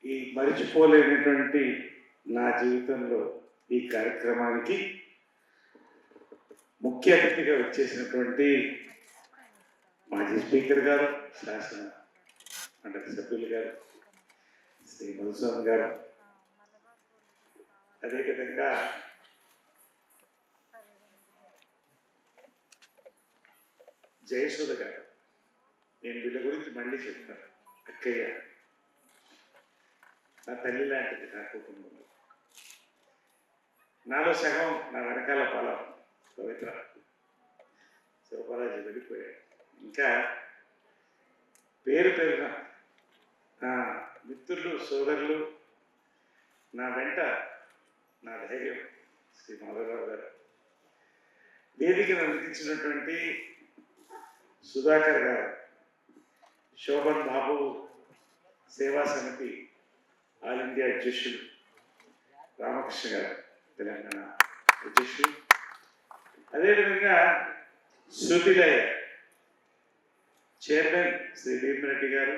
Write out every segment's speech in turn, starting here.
ఈ మరిచిపోలేనటువంటి నా జీవితంలో ఈ కార్యక్రమానికి ముఖ్య అతిథిగా వచ్చేసినటువంటి మాజీ స్పీకర్ గారు, శాసన మండలి సభ్యులు గారు, శ్రీ మధుసూదన్ గారు, అదేవిధంగా జయసుధ గారు. నేను వీళ్ళ గురించి మళ్ళీ చెప్తాను. అక్కయ్య నా తల్లి లాంటిది నా కుటుంబంలో. నాలో సగం నా వెనకాల పొలం పవిత్ర శివబాలాజీ వెళ్ళిపోయాడు. ఇంకా పేరు పేరున నా మిత్రులు, సోదరులు, నా వెంట నా ధైర్యం శ్రీ మాధవరావు గారు, వేదికను అందించినటువంటి సుధాకర్ గారు, శోభన్ బాబు సేవా సమితి ఆల్ ఇండియా అధ్యక్షులు రామకృష్ణ గారు, తెలంగాణ అధ్యక్షులు, అదేవిధంగా శృతిలయ చైర్మన్ శ్రీ భీమరెడ్డి గారు,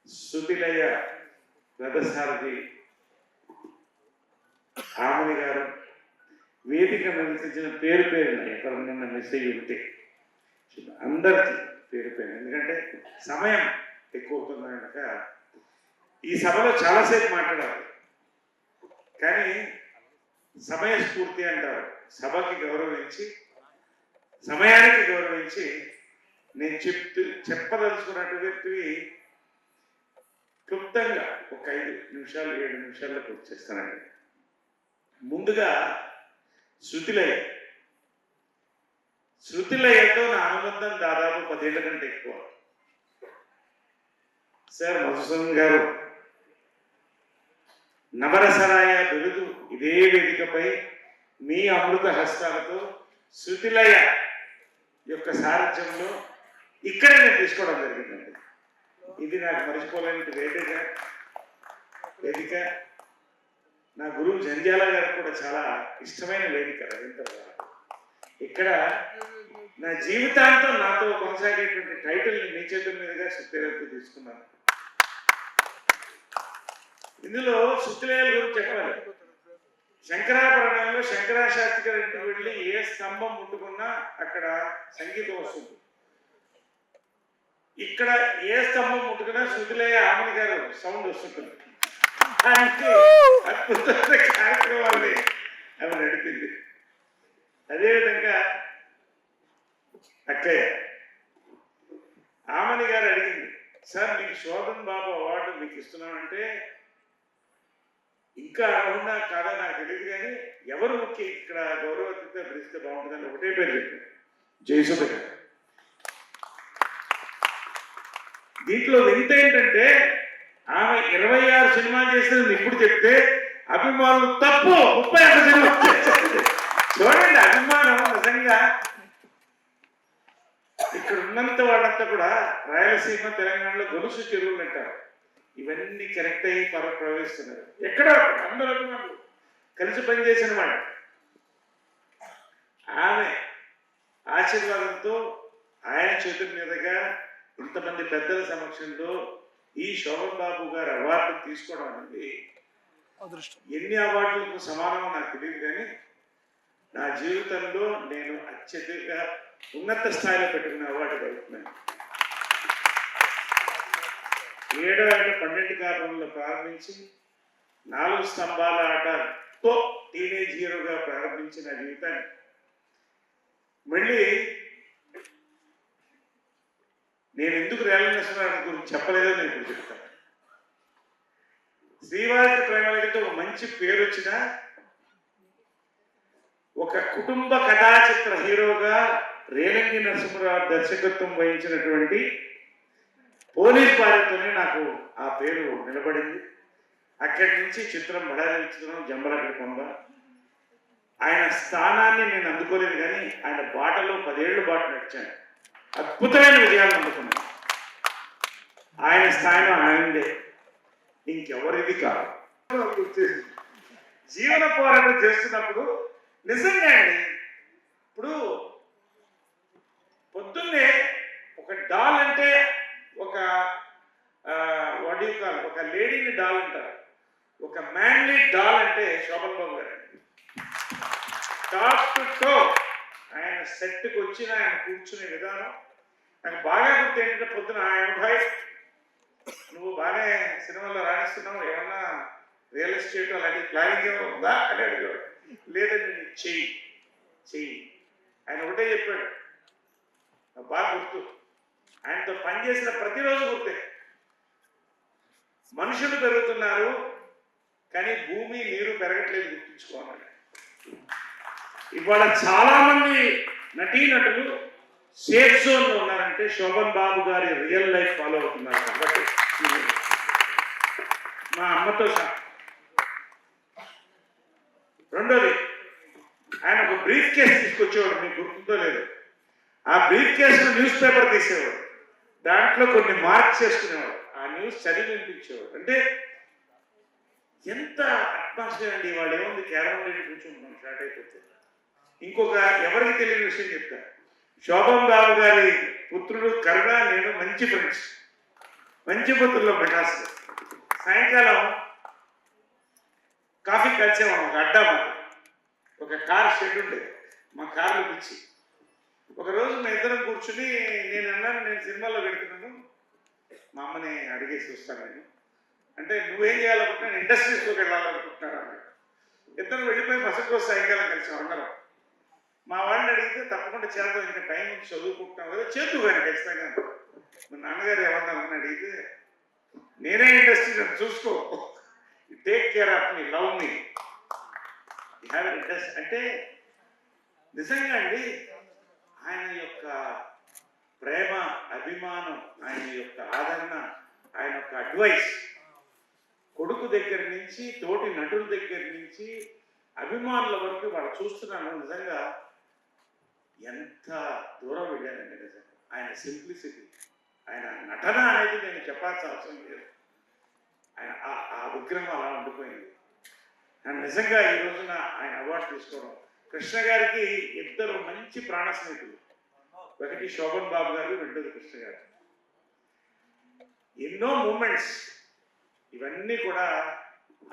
శృతిలయ రథసారథి ఆమని గారు, వేదిక నిర్వహించిన పేరు పేరున ఎక్కడన్నా మెసేజ్ ఉంటే అందరికీ పేరు పేరు, ఎందుకంటే సమయం ఎక్కువ అవుతుంది కనుక ఈ సభలో చాలాసేపు మాట్లాడాలి. కానీ సమయస్ఫూర్తి అంటారు, సభకి గౌరవించి సమయానికి గౌరవించి నేను చెప్పదలుచుకున్నటువంటివి క్లుప్తంగా ఒక 5 నిమిషాలు 7 నిమిషాల్లో పూర్తి చేస్తానండి. ముందుగా శృతిలయతో నా అనుబంధం దాదాపు 10 ఏళ్ల కంటే ఎక్కువ. సార్ మధుసూదన్ గారు నవరసరాయ బిరుదు ఇదే వేదికపై మీ అమృత హస్తాలతో శృతిలయ యొక్క సారథ్యంలో ఇక్కడే నేను తీసుకోవడం జరిగిందండి. ఇది నాకు మర్చిపోలేని వేదిక. నా గురువు జంధ్యాల గారికి కూడా చాలా ఇష్టమైన వేదిక రవీంద్ర గారు. ఇక్కడ నా జీవితాంతం నాతో కొనసాగేటువంటి టైటిల్ని మీ చేతుల మీదుగా శృతిలయకు తీసుకున్నాను. ఇందులో శృతిలయల గురించి చెప్పాలి. శంకరాభరణంలో శంకరాశాస్త్రి గారి ఇంటికి వెళ్ళి ఏ స్తంభం ముట్టుకున్నా అక్కడ సంగీతం వస్తుంది. ఇక్కడ ఏ స్తంభం ముట్టుకున్నా శృతిలయ ఆమని గారు సౌండ్ వస్తుంటుంది. అంటే అద్భుతమైన కార్యక్రమాల్ని ఆమె నడిపింది. అదేవిధంగా అక్కయ్య ఆమని గారు అడిగింది, సార్ మీకు శోభన్ బాబు అవార్డు మీకు ఇస్తున్నామంటే ఇంకా అర్హున్నా కాదా నాకు తెలియదు, కానీ ఎవరు ముఖ్య ఇక్కడ గౌరవతితో పిలిస్తే బాగుంటుందని ఒకటే పేరు చెప్పారు, జయసుధ గారు. దీంట్లో వింత ఏంటంటే ఆమె 26 సినిమాలు చేసినది ఇప్పుడు చెప్తే అభిమానులు తప్పు 31 సినిమా చూడండి. అభిమానం నిజంగా ఇక్కడ ఉన్నంత వాళ్ళంతా కూడా రాయలసీమ తెలంగాణలో గొలుసు చెరువులు అంటారు. ఇవన్నీ కరెక్ట్ అయ్యి ప్రవేశిస్తున్నారు. ఎక్కడ అందరూ అభిమానులు కలిసి పనిచేసిన వాళ్ళు. ఆమె ఆశీర్వాదంతో ఆయన చేతుల మీదుగా ఇంతమంది పెద్దల సమక్షంలో ఈ శోభన్ బాబు గారు అవార్డు తీసుకోవడం అనేది ఎన్ని అవార్డులకు సమానమో నాకు తెలియదు, కానీ నా జీవితంలో నేను అత్యధిక ఉన్నత స్థాయిలో పెట్టుకున్న అవార్డు జరుగుతున్నాను. 7వ ఏట 12 కాలంలో ప్రారంభించి 4 స్తంభాల ఆటతో టీనేజ్ హీరోగా ప్రారంభించిన జీవితాన్ని మళ్ళీ నేను ఎందుకు రేలనరసింహారావు గురించి చెప్పలేదో నేను ఇప్పుడు చెప్తాను. శ్రీవారి ప్రేమలతో ఒక మంచి పేరు వచ్చిన ఒక కుటుంబ కథాచిత్ర హీరోగా రేలంగి నరసింహరావు దర్శకత్వం వహించినటువంటి పోలీస్ భార్యతోనే నాకు ఆ పేరు నిలబడింది. అక్కడి నుంచి చిత్రం బడాలి చిత్రం జంబలగడ్డ కొండ. ఆయన స్థానాన్ని నేను అందుకోలేదు, కానీ ఆయన బాటలో 10 ఏళ్ళు బాట నడిచాను. అద్భుతమైన విజయాలు అందుకున్నాను. ఆయన స్థాయిలో ఆయనదే, ఇంకెవరిది కాదు. జీవన పోరాటం చేస్తున్నప్పుడు నిజంగా అండి, ఇప్పుడు పొద్దున్నే ఒక డాల్ అంటే ఒక ఒక వాట్ యూ కాల్, ఒక లేడీని డాల్ అంటారు, ఒక మ్యాన్లీ డాల్ అంటే శోభన్ బాబు గారు. టాప్ టు టో ఆయన సెట్కి వచ్చిన ఆయన కూర్చునే విధానం నాకు బాగా గుర్తు. ఏంటంటే పొద్దున ఆయన నువ్వు బాగానే సినిమాలో రాణిస్తున్నావు, ఏమన్నా రియల్ ఎస్టేట్ అలాంటి ప్లానింగ్ ఏమైనా ఉందా అని అడిగాడు. లేదండి నేను చెయ్యి ఆయన ఒకటే చెప్పాడు. బాగా గుర్తు. ఆయనతో పనిచేసిన ప్రతిరోజు గుర్తే. మనుషులు పెరుగుతున్నారు కానీ భూమి నీరు పెరగట్లేదు, గుర్తుంచుకోవాలి. ఇవాళ చాలా మంది నటీనటులు సేఫ్ జోన్ లో ఉన్నారంటే శోభన్ బాబు గారి రియల్ లైఫ్ ఫాలో అవుతున్నారు కాబట్టి. మా అమ్మతో సహా. రెండోది, ఆయన ఒక బ్రీఫ్ కేస్ తీసుకొచ్చేవాడు, మీకు గుర్తుందో లేదు. ఆ బ్రీఫ్ కేసు న్యూస్ పేపర్ తీసేవాడు, దాంట్లో కొన్ని మార్క్స్ చేసుకునేవాడు, ఆ న్యూస్ చదివి వినిపించేవాడు. అంటే ఎంత అట్మాస్ఫియర్ అండి. వాళ్ళు ఏముంది, కేరళ కూర్చుంటున్నాం స్టార్ట్ అయిపోతే. ఇంకొక ఎవరికి తెలియని విషయం చెప్తా. శోభన్ బాబు గారి పుత్రుడు కరుణ నేను మంచి ఫ్రెండ్స్, మంచి పుత్రుల్లో మెటాస్. సాయంకాలం కాఫీ కలిసేవాడు. ఒక అడ్డా మాది, ఒక కార్ షెడ్ ఉండేది, మా కార్లు పిచ్చి. ఒకరోజు మా ఇద్దరం కూర్చుని నేను అన్నాను, నేను సినిమాలో పెడుతున్నాను, మా అమ్మని అడిగేసి వస్తాను నేను అంటే, నువ్వేం చేయాలనుకుంటున్నా, నేను ఇండస్ట్రీస్లోకి వెళ్ళాలనుకుంటున్నాను అన్నాడు. ఇద్దరు వెళ్ళిపోయి మసటి రోజు సాయంకాలం కలిసి అందరం. మా వాళ్ళని అడిగితే తప్పకుండా చేద్దాం, ఇంకా టైం చదువుకుంటున్నాం కదా, చేద్దు కానీ ఖచ్చితంగా. మా నాన్నగారు ఏమన్నారని అడిగితే, నేనే ఇండస్ట్రీ చూసుకో, take care of me, love me, you have interest. అంటే నిజంగా అండి ఆయన యొక్క ప్రేమ, అభిమానం, ఆయన యొక్క ఆదరణ, ఆయన యొక్క అడ్వైస్, కొడుకు దగ్గర నుంచి తోటి నటుల దగ్గర నుంచి అభిమానుల వరకు వాళ్ళు చూస్తున్నాను. నిజంగా ఎంత దూరం వెళ్ళానండి. నిజంగా ఆయన సింప్లిసిటీ, ఆయన నటన అనేది నేను చెప్పాల్సిన అవసరం లేదు. ఆయన ఆ విగ్రహం అలా ఉండిపోయింది. నేను నిజంగా ఈ రోజున ఆయన అవార్డు తీసుకోవడం. కృష్ణ గారికి ఇద్దరు మంచి ప్రాణ స్నేహితులు, ఒకటి శోభన్ బాబు గారు, రెండోది కృష్ణ గారు. ఎన్నో మూమెంట్స్, ఇవన్నీ కూడా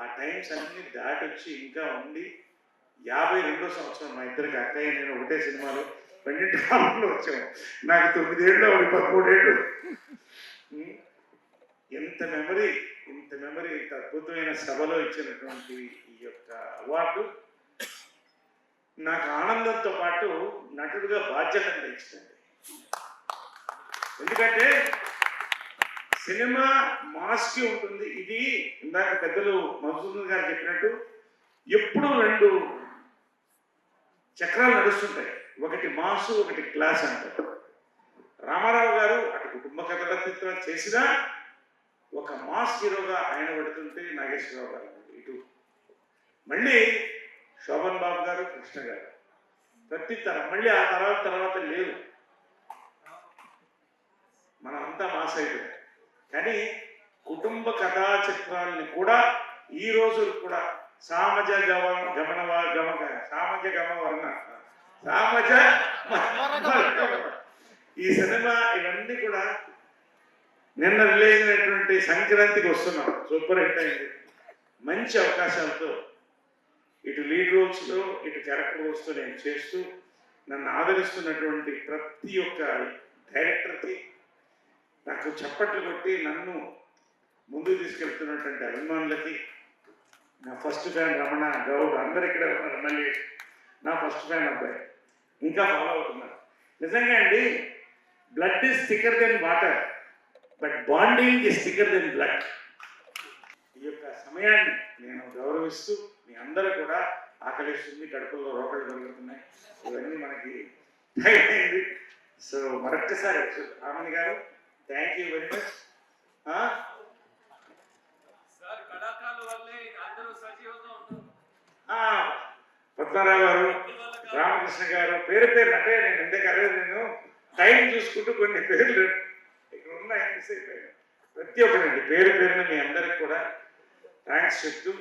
ఆ టైమ్స్ అన్ని దాటొచ్చి ఇంకా ఉండి 52వ సంవత్సరం మా ఇద్దరికి, అక్కయ్య నేను ఒకటే సినిమాలో 12 కాలంలో వచ్చాము. నాకు 9 ఏళ్ళు, ఆవిడ 13 ఏళ్ళు. ఎంత మెమరీ, ఇంత అద్భుతమైన సభలో ఇచ్చినటువంటి ఈ యొక్క అవార్డు నాకు ఆనందంతో పాటు నటుడుగా బాధ్యతను పెంచుతుంది. ఎందుకంటే సినిమా మాస్కి ఉంటుంది. ఇది ఇందాక పెద్దలు మధుసూదన్ గారు చెప్పినట్టు ఎప్పుడు 2 చక్రాలు నడుస్తుంటాయి, ఒకటి మాసు, ఒకటి క్లాస్ అంటారు. రామారావు గారు అటు కుటుంబ కథల చేసినా ఒక మాస్ హీరోగా ఆయన పెడుతుంటే నాగేశ్వరరావు గారు ఇటు, మళ్ళీ శోభన్ బాబు గారు, కృష్ణ గారు ప్రతి తరం, మళ్ళీ ఆ తర్వాత లేవు, మనం అంతా మాస్ అయిపోయాం. కానీ కుటుంబ కథా చిత్రాలని కూడా ఈ రోజు కూడా సామజ ఈ సినిమా ఇవన్నీ కూడా నిన్న రిలీజ్ అయినటువంటి సంక్రాంతికి వస్తున్నాం, సూపర్ హిట్ అయింది. మంచి అవకాశాలతో ఇటు లీడ్ రోల్స్లో, ఇటు క్యారెక్టర్ రోల్స్తో నేను చేస్తూ నన్ను ఆదరిస్తున్నటువంటి ప్రతి ఒక్క డైరెక్టర్కి, నాకు చప్పట్లు కొట్టి నన్ను ముందుకు తీసుకెళ్తున్నటువంటి అభిమానులకి, నా ఫస్ట్ ఫ్యాన్ రమణ గౌడ్, అందరు ఇక్కడే ఉన్నారు, మళ్ళీ నా ఫస్ట్ ఫ్యాన్ అబ్బాయి ఇంకా ఫాలో అవుతున్నారు. నిజంగా అండి, blood is thicker then water, but bonding is thicker then blood. ఈ యొక్క సమయాన్ని నేను గౌరవిస్తూ, మీ అందరూ కూడా ఆకలిస్తుంది, కడుపులో రోకళ్ళు కలుగుతున్నాయి, ఇవన్నీ మనకి టైం అయింది. సో మరొక్కసారి రామణి గారు thank you very much. Padmarao గారు, రామకృష్ణ గారు, పేరు అంటే నేను ఎందుకంటే నేను టైం చూసుకుంటూ కొన్ని పేర్లు ఇక్కడ ఉన్నాయి, ప్రతి ఒక్కరండి పేరున మీ అందరికి కూడా థ్యాంక్స్ చెప్తూ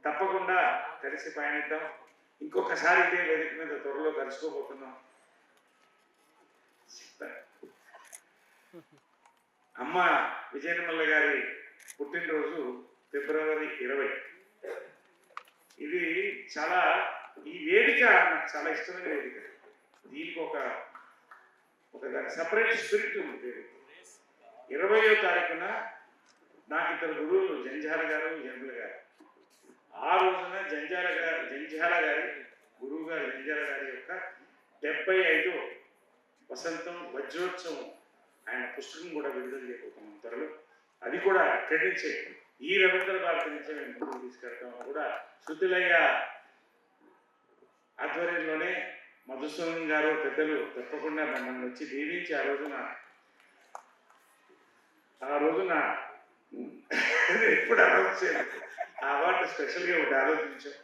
తప్పకుండా కలిసి పయనిద్దాం. ఇంకొకసారి ఇదే వేదిక మీద త్వరలో కలుసుకోబోతున్నాం. అమ్మ విజయనిర్మల గారి పుట్టినరోజు ఫిబ్రవరి 20. ఇది చాలా, ఈ వేదిక నాకు చాలా ఇష్టమైన వేదిక. దీనికి ఒక సపరేట్ స్పిరిట్ ఉంది. 20వ తారీఖున నాకు ఇద్దరు గురువులు జంజాల గారు, జంబుల గారు. ఆ రోజున జంజాల గారి గురువు గారు జంజాల గారి యొక్క 75వ వసంతం వజ్రోత్సవం ఆయన పుస్తకం కూడా విడుదల చేయబోతున్నాం త్వరలో. అది కూడా ఇక్కడి నుంచే, ఈ రవీంద్ర భారతి నుంచే మేము ముందుకు తీసుకెళ్తాం. కూడా శృతులయ్య ఆధ్వర్యంలోనే మధుసూదన్ గారు పెద్దలు తప్పకుండా నన్ను వచ్చి దీవించి ఆ రోజున ఎప్పుడు అనౌన్స్ చేయాలి, ఆ అవార్డు స్పెషల్గా ఒకటి ఆలోచించాం.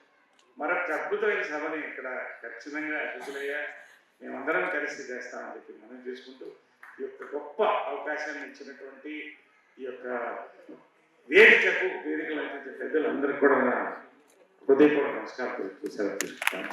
మరొక అద్భుతమైన సభని ఇక్కడ ఖచ్చితంగా శృతులయ్య మేమందరం కలిసి చేస్తామని చెప్పి మనం చేసుకుంటూ ఈ యొక్క గొప్ప అవకాశాన్ని ఇచ్చినటువంటి ఈ యొక్క వేదికలు అందించే పెద్దలందరికీ కూడా హృదయపూర్వక నమస్కారం తెలుపుతూ సెలవు తీసుకుంటాను.